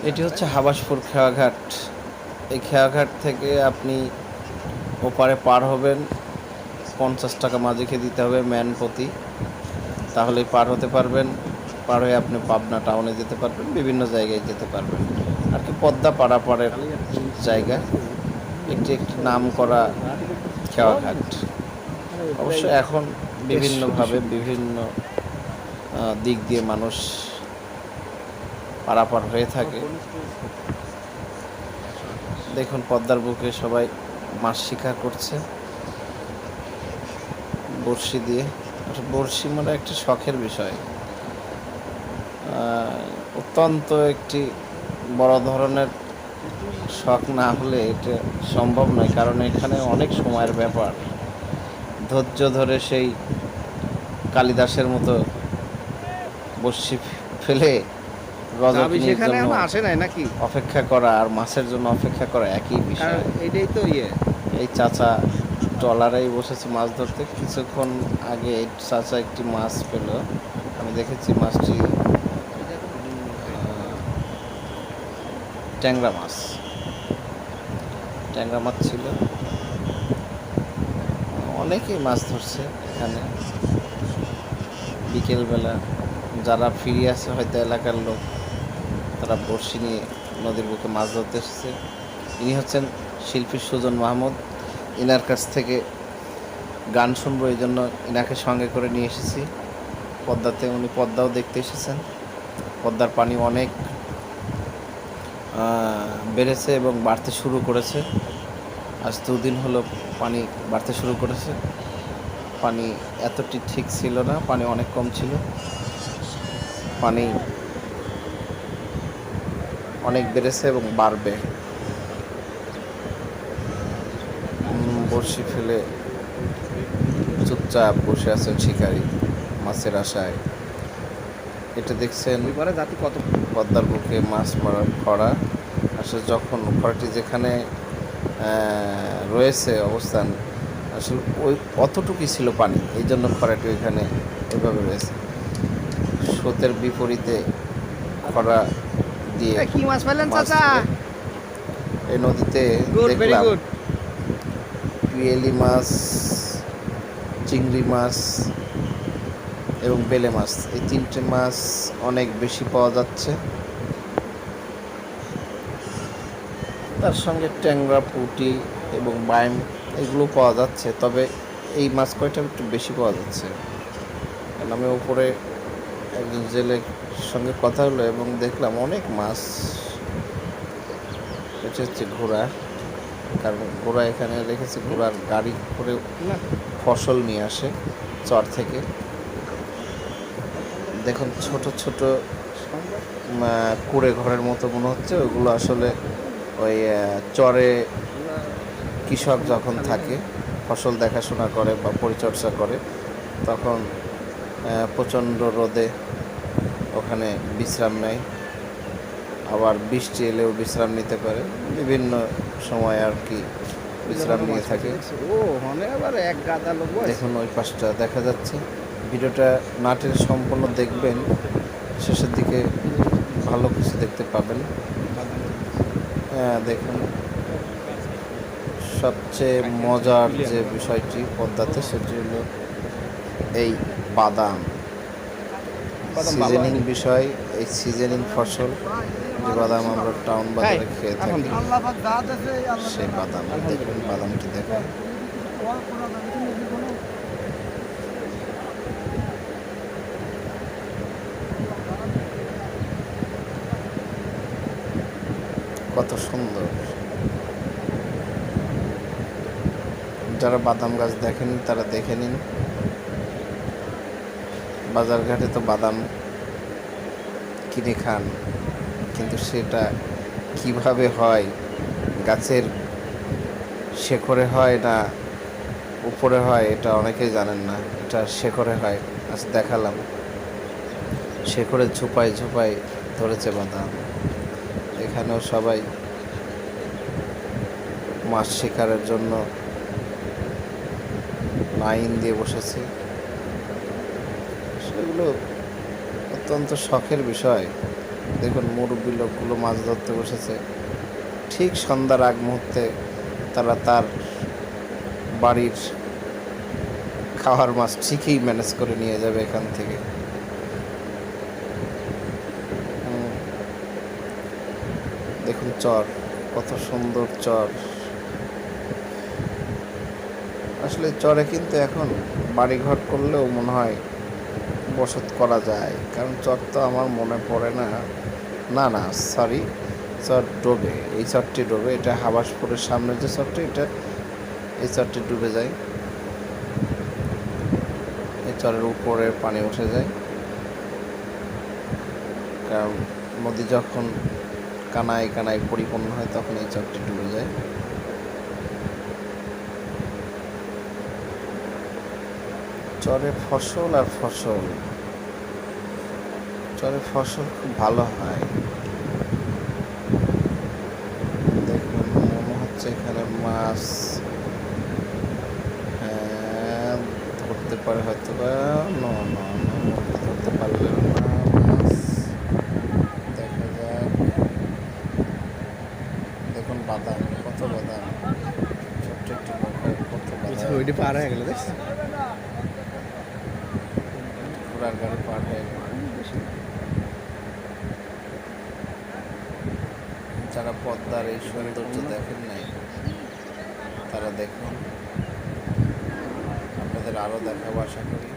এটি হচ্ছে হাবাসপুর খেয়াঘাট। এই খেয়াঘাট থেকে আপনি ওপারে পার হবেন, 50 টাকা মাঝিকে দিতে হবে ম্যান প্রতি, তাহলেই পার হতে পারবেন। পার হয়ে আপনি পাবনা টাউনে যেতে পারবেন, বিভিন্ন জায়গায় যেতে পারবেন আর কি। পদ্মা পাড়াপাড়ের জায়গা, একটি একটি নাম করা খেয়াঘাট। অবশ্য এখন বিভিন্নভাবে বিভিন্ন দিক দিয়ে মানুষ পারাপার হয়ে থাকে। দেখুন পদ্মার বুকে সবাই মাছ শিকার করছে বড়শি দিয়ে। বড়শি মানে একটা শখের বিষয়, অত্যন্ত একটি বড় ধরনের শখ না হলে এটা সম্ভব নয়, কারণ এখানে অনেক সময়ের ব্যাপার। ধৈর্য ধরে সেই কালিদাসের মতো বড়শি ফেলে রজকিনীর জন্য আসে নাই নাকি অপেক্ষা করা আর মাছের জন্য অপেক্ষা করা একই বিষয়। এটাই তো এই চাচা ট্রলারেই বসেছে মাছ ধরতে। কিছুক্ষণ আগে এই চাচা একটি মাছ পেল, আমি দেখেছি মাছটি ট্যাংরা মাছ ছিল। অনেকেই মাছ ধরছে এখানে বিকেলবেলা। যারা ফিরে আসে হয়তো এলাকার লোক, তারা বড়শি নিয়ে নদীর বুকে মাছ ধরতে এসেছে। ইনি হচ্ছেন শিল্পী সুজন মাহমুদ। ইনার কাছ থেকে গান শুনবো, এই জন্য ইনাকে সঙ্গে করে নিয়ে এসেছি পদ্মাতে। উনি পদ্মাও দেখতে এসেছেন। পদ্মার পানি অনেক বেড়েছে এবং বাড়তে শুরু করেছে। আজ 2 দিন হলো পানি বাড়তে শুরু করেছে। পানি এতটি ঠিক ছিল না, পানি অনেক কম ছিল। পানি অনেক বেড়েছে এবং বাড়বে। বড়শি ফেলে চুপচাপ বসে আছেন শিকারী মাছের আশায়। এটা দেখছেন পদ্মার বুকে মাছ মারার খরা। আসলে যখন খরাটি যেখানে রয়েছে অবস্থান, আসলে ওই অতটুকুই ছিল পানি, এই জন্য খরাটি ওইখানে এভাবে রয়েছে। স্রোতের বিপরীতে খরা দিয়ে কি মাছ পেলেন চাচা? এই নদীতে দেখলাম পিয়েলি মাছ, চিংড়ি মাছ এবং বেলে মাছ, এই 3টে মাছ অনেক বেশি পাওয়া যাচ্ছে। তার সঙ্গে ট্যাংরা, পুঁটি এবং বাইম এগুলো পাওয়া যাচ্ছে। তবে এই মাছ কয়টা একটু বেশি পাওয়া যাচ্ছে, কারণ আমি উপরে একজন জেলের সঙ্গে কথা হলো এবং দেখলাম অনেক মাছ। এটা হচ্ছে ঘোড়া, কারণ ঘোড়া এখানে রেখেছে, ঘোড়ার গাড়ি করে ফসল নিয়ে আসে চর থেকে। দেখুন ছোট ছোট কুড়ে ঘরের মতো মনে হচ্ছে, ওগুলো আসলে ওই চরে কৃষক যখন থাকে, ফসল দেখাশোনা করে বা পরিচর্যা করে, তখন প্রচণ্ড রোদে ওখানে বিশ্রাম নেয়। আবার বৃষ্টি এলেও বিশ্রাম নিতে পারে, বিভিন্ন সময় আর কি বিশ্রাম নিয়ে থাকে। দেখুন ওই পাশটা দেখা যাচ্ছে। ভিডিওটা নাটের সম্পূর্ণ দেখবেন, শেষের দিকে ভালো কিছু দেখতে পাবেন। দেখুন সবচেয়ে মজার যে বিষয়টি পদ্মাতে, সেটি হলো এই বাদাম সিজনিং বিষয়। এই সিজনিং ফসল যে বাদাম আমরা টাউন বাজারে খেয়ে থাকি, সেই বাদাম দেখুন, বাদামটি দেখুন। কত সুন্দর। যারা বাদাম গাছ দেখেনি তারা দেখে নিন। বাজারঘাটে তো বাদাম কিনে খান, কিন্তু সেটা কিভাবে হয়, গাছের শেকড়ে হয় না উপরে হয়, এটা অনেকেই জানেন না। এটা শেকড়ে হয়। আজ দেখালাম শেকড়ের ঝোপায় ঝোপায় ধরেছে বাদাম। এখানেও সবাই মাছ শিকারের জন্য লাইন দিয়ে বসেছে। সেগুলো অত্যন্ত শখের বিষয়। দেখুন মুরব্বী লোকগুলো মাছ ধরতে বসেছে, ঠিক সন্ধ্যার আগ মুহূর্তে তারা তার বাড়ির খাওয়ার মাছ ঠিকই ম্যানেজ করে নিয়ে যাবে এখান থেকে। দেখুন চর, কত সুন্দর চর। আসলে চরে কিন্তু এখন বাড়িঘর করলেও মনে হয় বসত করা যায়, কারণ চর তো আমার মনে পড়ে না, না না সরি, চর ডোবে, এই চরটি ডোবে, এটা হাবাসপুরের সামনের যে চরটি, এটা এই চরটি ডুবে যায়, এই চরের উপরে পানি উঠে যায়, কারণ নদী যখন কানায় কানায় পরিপূর্ণ হয় তখন এই চরটি ডুবে যায়। চরে ফসল আর ফসল, চরে ফসল খুব ভালো হয়। দেখুন মনে হচ্ছে এখানে মাছ, হ্যাঁ ধরতে পারে হয়তো বা, ধরতে পারলে না, মাছ দেখা যাক। দেখুন বাদাম, কত বাদাম, ছোট্ট একটি নৌকায় কত বাদাম, ওইটা পার হয়ে গেল দেখছি, ঘোড়ার গাড়ি পার হয়ে গেল। যারা পদ্মার এই সৌন্দর্য দেখেন নাই তারা দেখুন, আপনাদের আরও দেখাবো আশা করি।